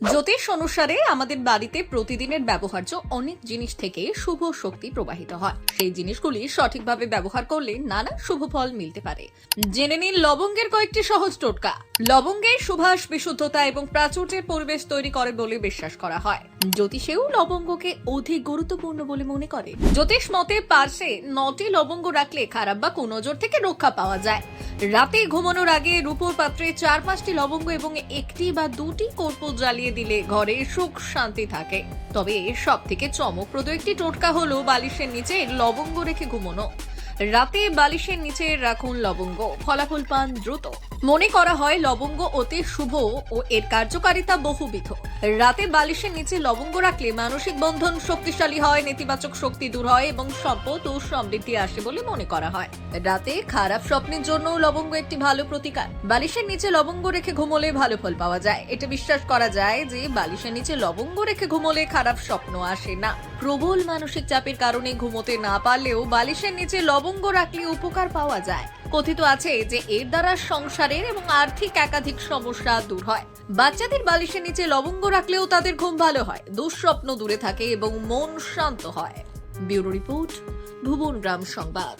জ্যোতিষ অনুসারে আমাদের বাড়িতে প্রতিদিনের ব্যবহার্য অনেক জিনিস থেকে শুভ শক্তি প্রবাহিত হয়। সেই জিনিসগুলি সঠিকভাবে ব্যবহার করলে নানা শুভ ফল মিলতে পারে। জেনে নিন লবঙ্গের কয়েকটি সহজ টোটকা। লবঙ্গের সুবাস বিশুদ্ধতা এবং প্রাচুর্যের পরিবেশ তৈরি করে বলে বিশ্বাস করা হয়। জ্যোতিষেও লবঙ্গকে অধিক গুরুত্বপূর্ণ বলে মনে করে। জ্যোতিষ মতে পার্শ্বে 9টি লবঙ্গ রাখলে খারাপ বা কুনজর থেকে রক্ষা পাওয়া যায়। রাতে ঘুমানোর আগে রূপোর পাত্রে 4-5টি লবঙ্গ এবং 1টি বা 2টি কর্পূর জ্বালিয়ে দিলে ঘরে সুখ শান্তি থাকে। তবে সব থেকে চমকপ্রদ একটি টোটকা হলো বালিশের নিচে লবঙ্গ রেখে ঘুমানো। রাতে বালিশের নিচে রাখুন লবঙ্গ, ফলাফল পান দ্রুত। মনে করা হয় লবঙ্গ অতি শুভ ও এর কার্যকারিতা বহুবিধ। রাতে বালিশের নিচে লবঙ্গ রাখলে মানসিক বন্ধন শক্তিশালী হয়, নেতিবাচক শক্তি দূর হয় এবং সম্পদ ও সমৃদ্ধি আসে বলে মনে করা হয়। রাতে খারাপ স্বপ্নের জন্য লবঙ্গ একটি ভালো প্রতিকার। বালিশের নিচে লবঙ্গ রেখে ঘুমোলে ভালো ফল পাওয়া যায়। এটা বিশ্বাস করা যায় যে বালিশের নিচে লবঙ্গ রেখে ঘুমোলে খারাপ স্বপ্ন আসে না। প্রবল মানসিক চাপের কারণে ঘুমোতে না পারলেও বালিশের নিচে লবঙ্গ রাখলে উপকার পাওয়া যায়। কথিত আছে যে এর দ্বারা সংসারের এবং আর্থিক একাধিক সমস্যা দূর হয়। বাচ্চাদের বালিশের নিচে লবঙ্গ রাখলেও তাদের ঘুম ভালো হয়, দুঃস্বপ্ন দূরে থাকে এবং মন শান্ত হয়। ব্যুরো রিপোর্ট, ভুবন গ্রাম সংবাদ।